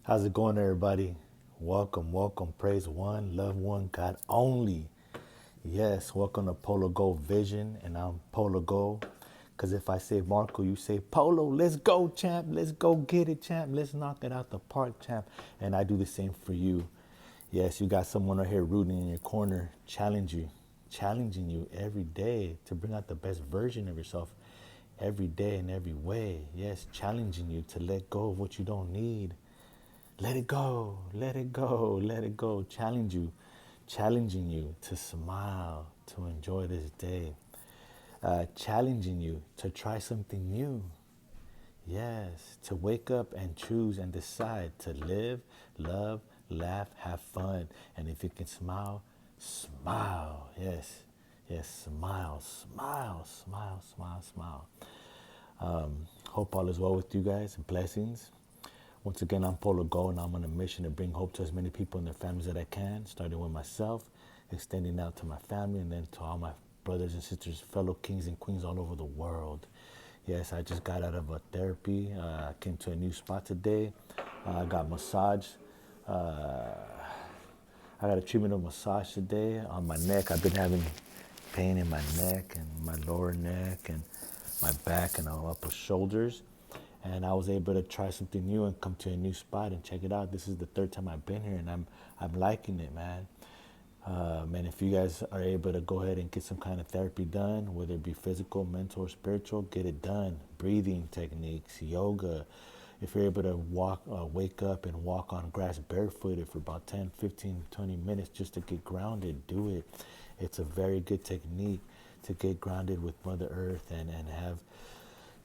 How's it going, everybody? Welcome, welcome. Praise one, love one, God only. Yes, welcome to Polo Go Vision, and I'm Polo Go. Because if I say Marco, you say Polo. Let's go, champ. Let's go get it, champ. Let's knock it out the park, champ. And I do the same for you. Yes, you got someone right here rooting in your corner, challenging you every day to bring out the best version of yourself every day in every way. Yes, challenging you to let go of what you don't need. Let it go, let it go, let it go. Challenging you to smile, to enjoy this day, challenging you to try something new. Yes, to wake up and choose and decide to live, love, laugh, have fun. And if you can smile, smile. Yes, yes, smile, smile, smile, smile, smile. Hope all is well with you guys. Blessings. Once again, I'm Polo Go, and I'm on a mission to bring hope to as many people and their families that I can, starting with myself, extending out to my family, and then to all my brothers and sisters, fellow kings and queens all over the world. Yes, I just got out of a therapy. I came to a new spot today. I got massage. Uh, I got a treatment of massage today on my neck. I've been having pain in my neck and my lower neck and my back and all upper shoulders. And I was able to try something new and come to a new spot and check it out. This is the third time I've been here, and I'm liking it, man. And if you guys are able to go ahead and get some kind of therapy done, whether it be physical, mental, or spiritual, get it done. Breathing techniques, yoga. If you're able to wake up and walk on grass barefooted for about 10, 15, 20 minutes just to get grounded, do it. It's a very good technique to get grounded with Mother Earth and have.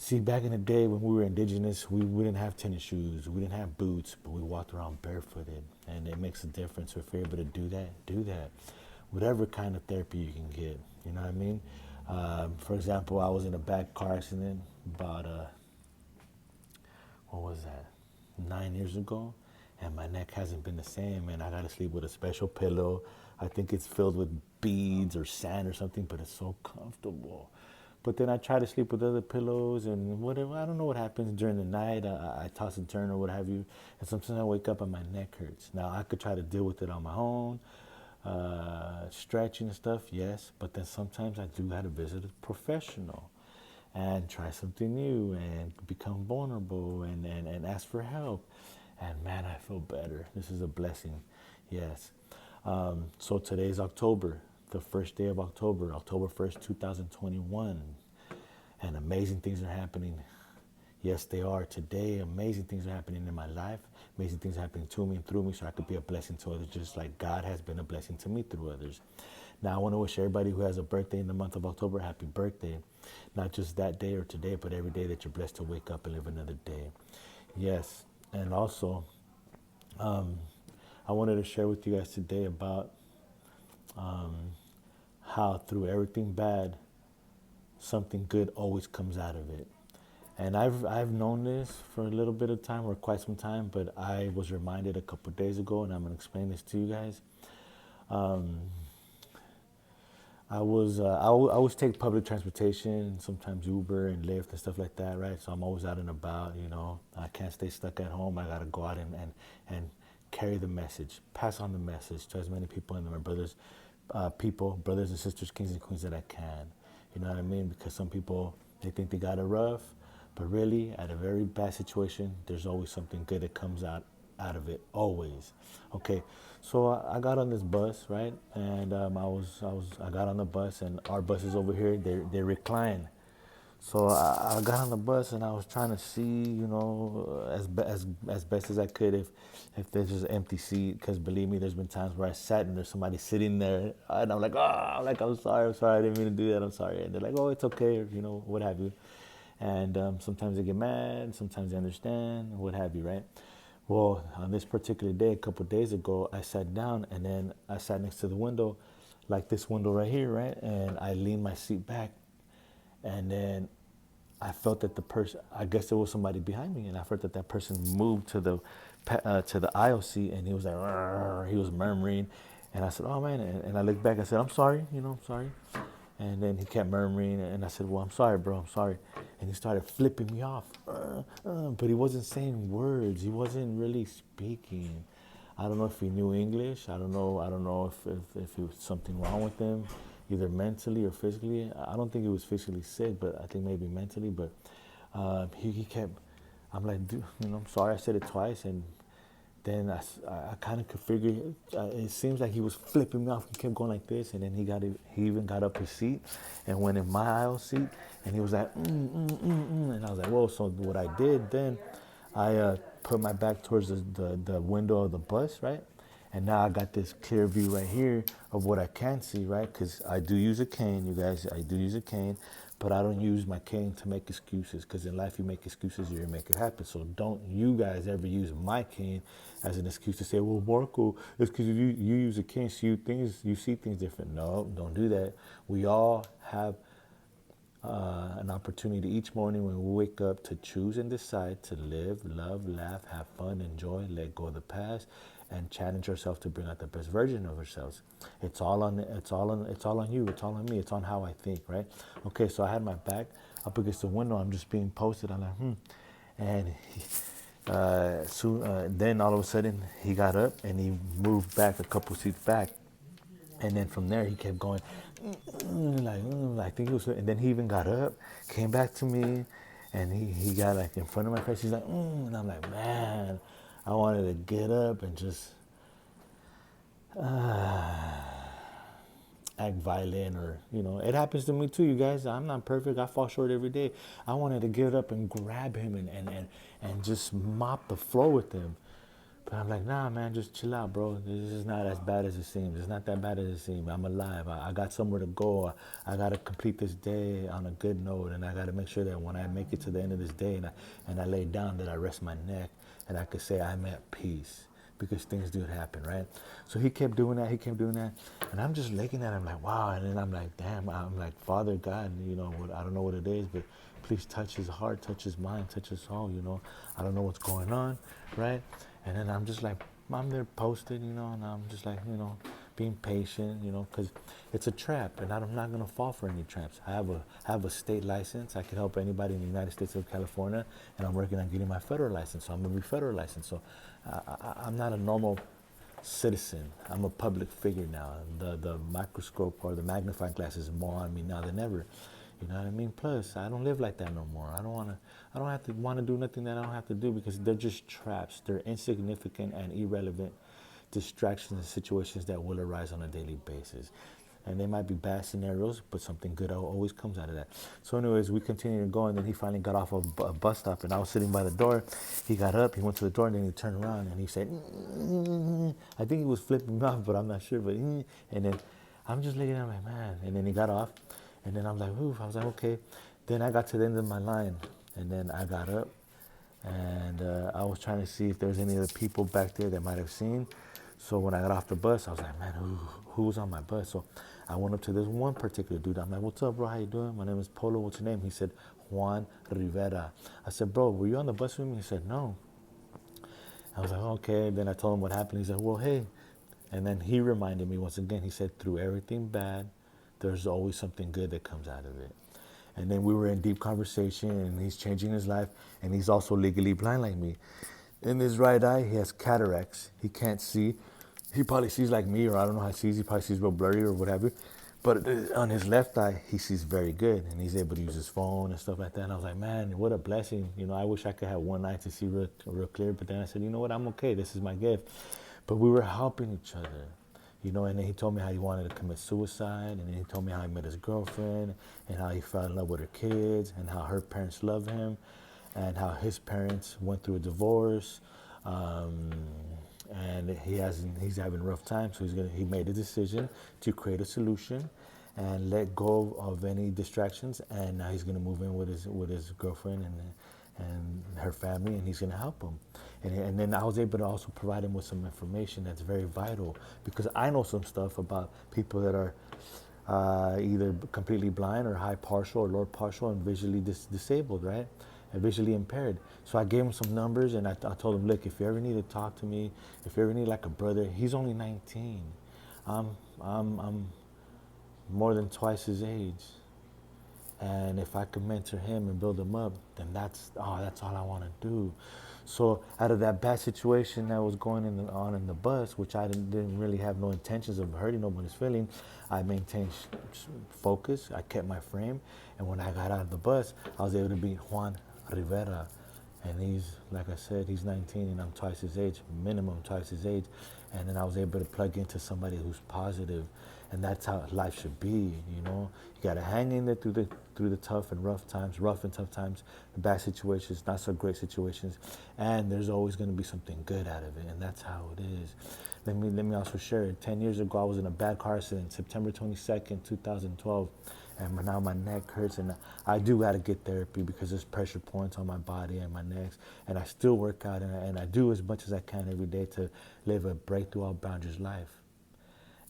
See, back in the day when we were indigenous, we didn't have tennis shoes, we didn't have boots, but we walked around barefooted, and it makes a difference. So if you're able to do that, do that. Whatever kind of therapy you can get, you know what I mean? For example, I was in a bad car accident about what was that, 9 years ago, and my neck hasn't been the same, and I gotta sleep with a special pillow. I think it's filled with beads or sand or something, but it's so comfortable. But then I try to sleep with other pillows and whatever. I don't know what happens during the night. I toss and turn or what have you, and sometimes I wake up and my neck hurts. Now I could try to deal with it on my own, stretching and stuff, yes. But then sometimes I do have to visit a professional and try something new and become vulnerable and ask for help. And man, I feel better. This is a blessing. Yes. So today's October, the first day of October, October 1st, 2021. And amazing things are happening. Yes, they are. Today, amazing things are happening in my life. Amazing things are happening to me and through me so I could be a blessing to others, just like God has been a blessing to me through others. Now, I want to wish everybody who has a birthday in the month of October happy birthday. Not just that day or today, but every day that you're blessed to wake up and live another day. Yes. And also, I wanted to share with you guys today about how through everything bad, something good always comes out of it. And I've known this for a little bit of time or quite some time, but I was reminded a couple of days ago, and I'm gonna explain this to you guys. I always take public transportation, sometimes Uber and Lyft and stuff like that, right? So I'm always out and about, you know. I can't stay stuck at home. I gotta go out and carry the message, pass on the message to as many people and my brothers and sisters, kings and queens that I can. You know what I mean? Because some people, they think they got it rough, but really, at a very bad situation, there's always something good that comes out of it, always. Okay, so I got on this bus, right? And I got on the bus, and our buses over here, they recline. So I got on the bus and I was trying to see, you know, as best as I could if there's just an empty seat. Because believe me, there's been times where I sat and there's somebody sitting there, and I'm like, oh, like I'm sorry, I didn't mean to do that, I'm sorry. And they're like, oh, it's okay, or you know, what have you. And sometimes they get mad, sometimes they understand, what have you, right? Well, on this particular day, a couple of days ago, I sat down and then I sat next to the window, like this window right here, right? And I leaned my seat back, and then I felt that the person, I guess there was somebody behind me, and I felt that that person moved to the aisle seat, and he was like, "Rrr," he was murmuring, and I said, "Oh man," and I looked back, I said, "I'm sorry, you know, I'm sorry," And then he kept murmuring, and I said, well, I'm sorry, bro, I'm sorry. And he started flipping me off. But he wasn't saying words. He wasn't really speaking. I don't know if he knew English. I don't know if it was something wrong with him, either mentally or physically. I don't think he was physically sick, but I think maybe mentally. But he kept, I'm like, dude, I'm sorry, I said it twice. And then I kind of could figure. It seems like he was flipping me off. He kept going like this, and then he even got up his seat and went in my aisle seat, and he was like, and I was like, whoa. So what I did then, I put my back towards the window of the bus, right? And now I got this clear view right here of what I can see, right? Because I do use a cane, you guys. I do use a cane, but I don't use my cane to make excuses. Because in life, you make excuses, you make it happen. So don't you guys ever use my cane as an excuse to say, "Well, Marco, it's because you use a cane, so you see things different." No, don't do that. We all have an opportunity each morning when we wake up to choose and decide to live, love, laugh, have fun, enjoy, let go of the past, and challenge ourselves to bring out the best version of ourselves. It's all on you. It's all on me. It's on how I think, right? Okay, so I had my back up against the window. I'm just being posted. I'm like, and then all of a sudden he got up and he moved back a couple seats back. And then from there, he kept going, I think it was, and then he even got up, came back to me, and he got like in front of my face. He's like, and I'm like, man, I wanted to get up and just act violent, or it happens to me too, you guys. I'm not perfect. I fall short every day. I wanted to get up and grab him and just mop the floor with him. But I'm like, nah, man, just chill out, bro. This is not as bad as it seems. It's not that bad as it seems. I'm alive. I got somewhere to go. I got to complete this day on a good note. And I got to make sure that when I make it to the end of this day and I lay down, that I rest my neck and I could say I'm at peace. Because things do happen, right? So he kept doing that. He kept doing that. And I'm just looking at him like, wow. And then I'm like, damn. I'm like, Father God, I don't know what it is, but please touch his heart, touch his mind, touch his soul. I don't know what's going on, right? And then I'm just like, I'm there posted, and I'm just like, being patient, because it's a trap, and I'm not gonna fall for any traps. I have a state license. I can help anybody in the United States of California, and I'm working on getting my federal license. So I'm gonna be federal licensed. So I'm not a normal citizen. I'm a public figure now. The microscope or the magnifying glass is more on me now than ever. You know what I mean? Plus, I don't live like that no more. I don't have to want to do nothing that I don't have to do, because they're just traps. They're insignificant and irrelevant distractions and situations that will arise on a daily basis. And they might be bad scenarios, but something good always comes out of that. So anyways, we continued to go, and then he finally got off of a bus stop, and I was sitting by the door. He got up, he went to the door, and then he turned around, and he said, I think he was flipping me off, but I'm not sure. But and then I'm just looking at him like, man. And then he got off, and then I'm like, oof. I was like, okay. Then I got to the end of my line, and then I got up, and I was trying to see if there was any other people back there that might have seen. So when I got off the bus, I was like, man, who was on my bus? So I went up to this one particular dude. I'm like, what's up, bro? How you doing? My name is Polo. What's your name? He said, Juan Rivera. I said, bro, were you on the bus with me? He said, no. I was like, okay. Then I told him what happened. He said, well, hey. And then he reminded me once again. He said, through everything bad, there's always something good that comes out of it. And then we were in deep conversation, and he's changing his life, and he's also legally blind like me. In his right eye, he has cataracts. He can't see. He probably sees like me, or I don't know how he sees. He probably sees real blurry or whatever. But on his left eye, he sees very good, and he's able to use his phone and stuff like that. And I was like, man, what a blessing. I wish I could have one eye to see real clear. But then I said, you know what? I'm okay. This is my gift. But we were helping each other. And then he told me how he wanted to commit suicide, and then he told me how he met his girlfriend, and how he fell in love with her kids, and how her parents love him, and how his parents went through a divorce, and he's having a rough time. So he made a decision to create a solution, and let go of any distractions, and now he's gonna move in with his girlfriend and her family, and he's gonna help them. And then I was able to also provide him with some information that's very vital, because I know some stuff about people that are either completely blind or high partial or low partial and visually disabled, right? And visually impaired. So I gave him some numbers, and I told him, look, if you ever need to talk to me, if you ever need like a brother, he's only 19. I'm more than twice his age. And if I could mentor him and build him up, then that's all I want to do. So out of that bad situation that was going on in the bus, which I didn't really have no intentions of hurting nobody's feeling, I maintained focus. I kept my frame, and when I got out of the bus, I was able to beat Juan Rivera, and he's, like I said, he's 19 and I'm twice his age, minimum twice his age. And then I was able to plug into somebody who's positive, and that's how life should be. You got to hang in there through the tough and rough times, rough and tough times, the bad situations, not so great situations, and there's always going to be something good out of it, and that's how it is. Let me also share. 10 years ago, I was in a bad car accident, September 22nd, 2012, and now my neck hurts, and I do got to get therapy because there's pressure points on my body and my necks, and I still work out, and I do as much as I can every day to live a breakthrough all boundaries life.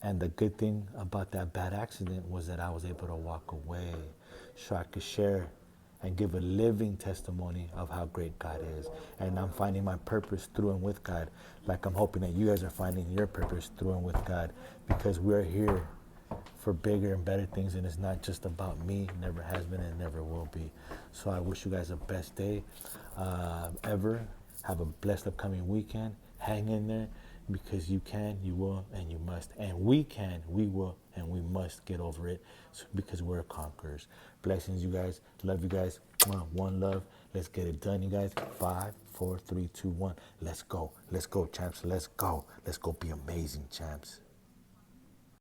And the good thing about that bad accident was that I was able to walk away so I could share and give a living testimony of how great God is. And I'm finding my purpose through and with God, like I'm hoping that you guys are finding your purpose through and with God, because we're here for bigger and better things, and it's not just about me. Never has been and never will be. So I wish you guys the best day ever. Have a blessed upcoming weekend. Hang in there, because you can, you will, and you must. And we can, we will, and we must get over it, because we're conquerors. Blessings, you guys. Love you guys. One love. Let's get it done, you guys. 5, 4, 3, 2, 1. Let's go. Let's go, champs. Let's go. Let's go be amazing, champs.